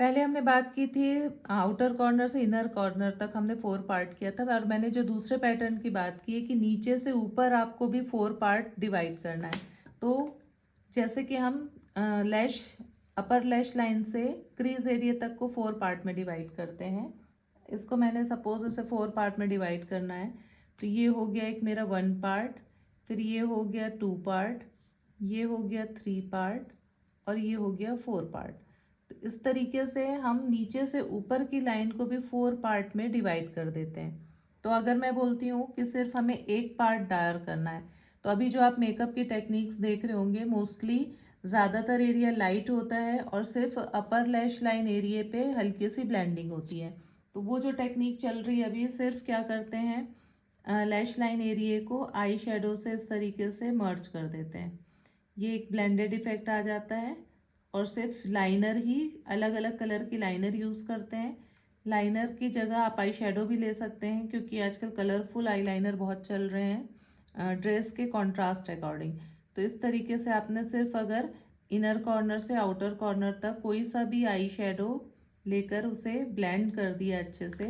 पहले हमने बात की थी आउटर कॉर्नर से इनर कॉर्नर तक हमने 4 पार्ट किया था और मैंने जो दूसरे पैटर्न की बात की है कि नीचे से ऊपर आपको भी 4 पार्ट डिवाइड करना है। तो जैसे कि हम लैश अपर लैश लाइन से क्रीज एरिया तक को 4 पार्ट में डिवाइड करते हैं। इसको मैंने सपोज इसे 4 पार्ट में डिवाइड करना है। तो ये हो गया एक मेरा 1 पार्ट, फिर ये हो गया 2 पार्ट, ये हो गया 3 पार्ट और ये हो गया 4 पार्ट। तो इस तरीके से हम नीचे से ऊपर की लाइन को भी 4 पार्ट में डिवाइड कर देते हैं। तो अगर मैं बोलती हूँ कि सिर्फ हमें एक पार्ट डार्क करना है, तो अभी जो आप मेकअप की टेक्निक्स देख रहे होंगे मोस्टली ज़्यादातर एरिया लाइट होता है और सिर्फ अपर लैश लाइन एरिया पे हल्की सी ब्लेंडिंग होती है। तो वो जो टेक्निक चल रही है अभी, सिर्फ क्या करते हैं, लैश लाइन एरिया को आई शेडो से इस तरीके से मर्ज कर देते हैं। ये एक ब्लेंडेड इफेक्ट आ जाता है और सिर्फ लाइनर ही, अलग अलग कलर की लाइनर यूज़ करते हैं। लाइनर की जगह आप आई शेडो भी ले सकते हैं क्योंकि आजकल कलरफुल आई लाइनर बहुत चल रहे हैं ड्रेस के कॉन्ट्रास्ट अकॉर्डिंग। तो इस तरीके से आपने सिर्फ अगर इनर कॉर्नर से आउटर कॉर्नर तक कोई सा भी आई शेडो लेकर उसे ब्लेंड कर दिया अच्छे से,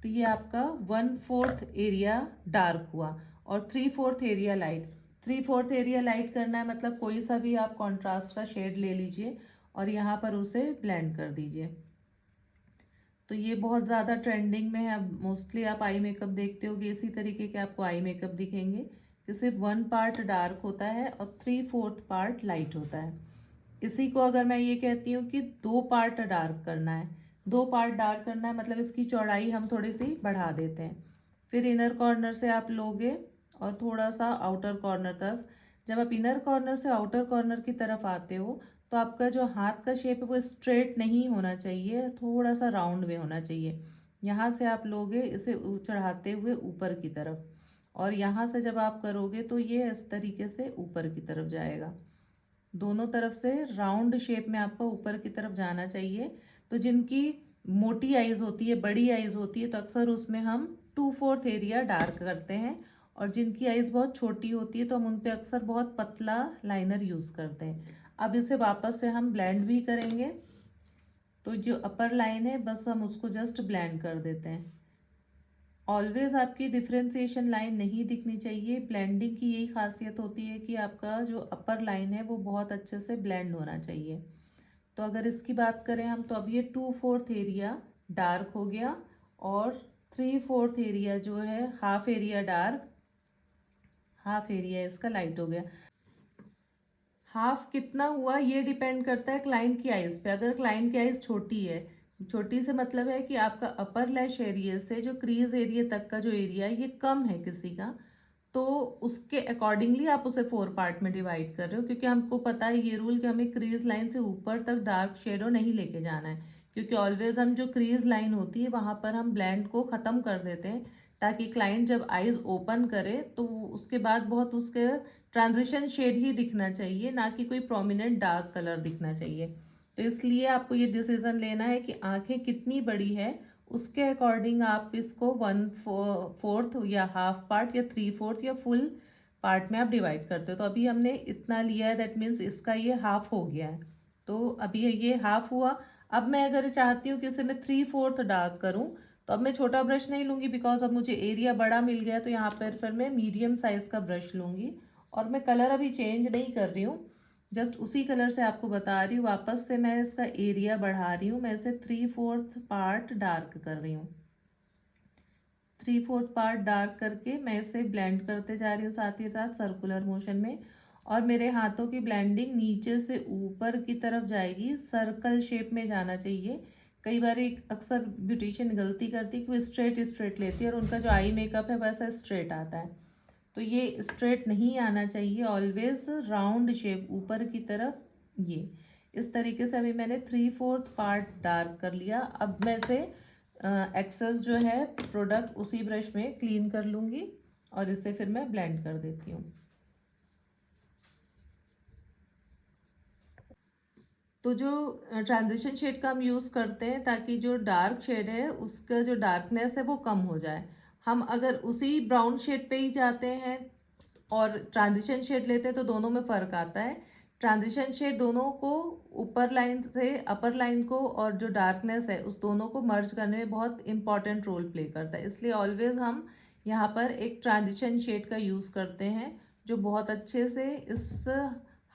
तो ये आपका 1/4 एरिया डार्क हुआ और 3/4 एरिया लाइट। 3/4 एरिया लाइट करना है मतलब कोई सा भी आप कॉन्ट्रास्ट का शेड ले लीजिए और यहाँ पर उसे ब्लेंड कर दीजिए। तो ये बहुत ज़्यादा ट्रेंडिंग में है। अब मोस्टली आप आई मेकअप देखते होगे इसी तरीके के आपको आई मेकअप दिखेंगे कि सिर्फ 1 पार्ट डार्क होता है और 3/4 पार्ट लाइट होता है। इसी को अगर मैं ये कहती हूँ कि 2 पार्ट डार्क करना है, 2 पार्ट डार्क करना है मतलब इसकी चौड़ाई हम थोड़ी सी बढ़ा देते हैं। फिर इनर कॉर्नर से आप लोगे और थोड़ा सा आउटर कॉर्नर तक। जब आप इनर कॉर्नर से आउटर कॉर्नर की तरफ आते हो तो आपका जो हाथ का शेप है वो स्ट्रेट नहीं होना चाहिए, थोड़ा सा राउंड में होना चाहिए। यहाँ से आप लोगे इसे चढ़ाते हुए ऊपर की तरफ और यहाँ से जब आप करोगे तो ये इस तरीके से ऊपर की तरफ जाएगा। दोनों तरफ से राउंड शेप में आपको ऊपर की तरफ जाना चाहिए। तो जिनकी मोटी आइज़ होती है, बड़ी आइज़ होती है, तो अक्सर उसमें हम 2/4 एरिया डार्क करते हैं और जिनकी आइज़ बहुत छोटी होती है तो हम उन पे अक्सर बहुत पतला लाइनर यूज़ करते हैं। अब इसे वापस से हम ब्लेंड भी करेंगे। तो जो अपर लाइन है बस हम उसको जस्ट ब्लेंड कर देते हैं। ऑलवेज आपकी डिफ्रेंसिएशन लाइन नहीं दिखनी चाहिए। ब्लेंडिंग की यही खासियत होती है कि आपका जो अपर लाइन है वो बहुत अच्छे से ब्लेंड होना चाहिए। तो अगर इसकी बात करें हम तो अब ये 2/4 एरिया डार्क हो गया और 3/4 एरिया जो है, half area dark, half area इसका लाइट हो गया। हाफ कितना हुआ ये डिपेंड करता है क्लाइंट की आइज़ पे। अगर क्लाइंट की आइज़ छोटी है, छोटी से मतलब है कि आपका अपर लैश एरिया से जो क्रीज एरिया तक का जो एरिया है ये कम है किसी का, तो उसके अकॉर्डिंगली आप उसे 4 पार्ट में डिवाइड कर रहे हो क्योंकि हमको पता है ये रूल कि हमें क्रीज लाइन से ऊपर तक डार्क शेडो नहीं लेके जाना है। क्योंकि ऑलवेज हम जो क्रीज लाइन होती है वहाँ पर हम ब्लेंड को ख़त्म कर देते हैं ताकि क्लाइंट जब आइज़ ओपन करे तो उसके बाद बहुत उसके ट्रांजिशन शेड ही दिखना चाहिए, ना कि कोई प्रोमिनेंट डार्क कलर दिखना चाहिए। तो इसलिए आपको ये डिसीजन लेना है कि आंखें कितनी बड़ी है, उसके अकॉर्डिंग आप इसको 1/4 या हाफ पार्ट या 3/4 या फुल पार्ट में आप डिवाइड करते हो। तो अभी हमने इतना लिया है, दैट मीन्स इसका ये हाफ हो गया है। तो अभी ये हाफ हुआ। अब मैं अगर चाहती हूँ कि इसे मैं 3/4 डार्क करूँ तो अब मैं छोटा ब्रश नहीं लूँगी बिकॉज अब मुझे एरिया बड़ा मिल गया। तो यहाँ पर फिर मैं मीडियम साइज़ का ब्रश लूँगी और मैं कलर अभी चेंज नहीं कर रही हूँ, जस्ट उसी कलर से आपको बता रही हूँ। वापस से मैं इसका एरिया बढ़ा रही हूँ, मैं इसे 3/4 पार्ट डार्क कर रही हूँ। 3/4 पार्ट डार्क करके मैं इसे ब्लेंड करते जा रही हूँ साथ ही साथ सर्कुलर मोशन में। और मेरे हाथों की ब्लेंडिंग नीचे से ऊपर की तरफ जाएगी, सर्कल शेप में जाना चाहिए। कई बार एक अक्सर ब्यूटिशियन गलती करती है कि वो स्ट्रेट स्ट्रेट लेती है और उनका जो आई मेकअप है वैसा स्ट्रेट आता है। तो ये स्ट्रेट नहीं आना चाहिए, ऑलवेज राउंड शेप ऊपर की तरफ। ये इस तरीके से अभी मैंने 3/4 पार्ट डार्क कर लिया। अब मैं इसे एक्सेस जो है प्रोडक्ट उसी ब्रश में क्लीन कर लूँगी और इसे फिर मैं ब्लेंड कर देती हूँ। तो जो ट्रांजिशन शेड का हम यूज़ करते हैं ताकि जो डार्क शेड है उसका जो डार्कनेस है वो कम हो जाए। हम अगर उसी ब्राउन शेड पे ही जाते हैं और ट्रांजिशन शेड लेते हैं तो दोनों में फ़र्क आता है। ट्रांजिशन शेड दोनों को ऊपर लाइन से अपर लाइन को और जो डार्कनेस है उस दोनों को मर्ज करने में बहुत इंपॉर्टेंट रोल प्ले करता है, इसलिए ऑलवेज हम यहाँ पर एक ट्रांजिशन शेड का यूज़ करते हैं जो बहुत अच्छे से इस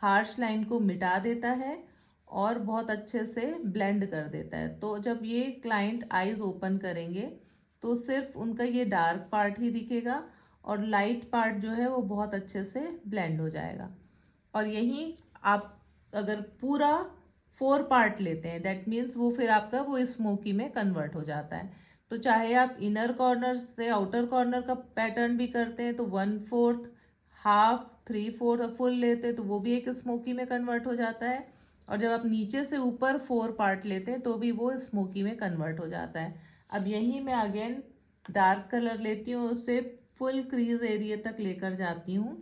हार्श लाइन को मिटा देता है और बहुत अच्छे से ब्लेंड कर देता है। तो जब ये क्लाइंट आईज ओपन करेंगे तो सिर्फ उनका ये डार्क पार्ट ही दिखेगा और लाइट पार्ट जो है वो बहुत अच्छे से ब्लेंड हो जाएगा। और यही आप अगर पूरा 4 पार्ट लेते हैं दैट मीन्स वो फिर आपका वो स्मोकी में कन्वर्ट हो जाता है। तो चाहे आप इनर कॉर्नर से आउटर कॉर्नर का पैटर्न भी करते हैं तो 1/4, हाफ, 3/4 फुल लेते हैं तो वो भी एक स्मोकी में कन्वर्ट हो जाता है। और जब आप नीचे से ऊपर 4 पार्ट लेते हैं तो भी वो स्मोकी में कन्वर्ट हो जाता है। अब यही मैं अगेन डार्क कलर लेती हूँ, उसे फुल क्रीज एरिया तक लेकर जाती हूँ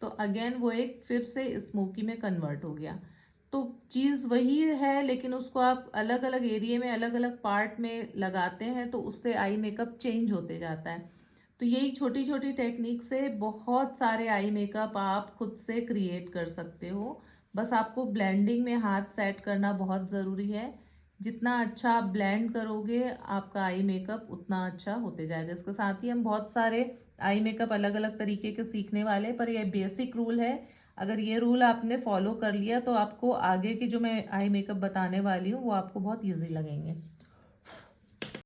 तो अगेन वो एक फिर से स्मोकी में कन्वर्ट हो गया। तो चीज़ वही है लेकिन उसको आप अलग अलग एरिया में अलग अलग पार्ट में लगाते हैं तो उससे आई मेकअप चेंज होते जाता है। तो यही छोटी छोटी टेक्निक से बहुत सारे आई मेकअप आप खुद से क्रिएट कर सकते हो। बस आपको ब्लेंडिंग में हाथ सेट करना बहुत ज़रूरी है। जितना अच्छा आप ब्लेंड करोगे आपका आई मेकअप उतना अच्छा होते जाएगा। इसके साथ ही हम बहुत सारे आई मेकअप अलग अलग तरीके के सीखने वाले हैं, पर यह बेसिक रूल है। अगर ये रूल आपने फॉलो कर लिया तो आपको आगे की जो मैं आई मेकअप बताने वाली हूँ वो आपको बहुत ईजी लगेंगे।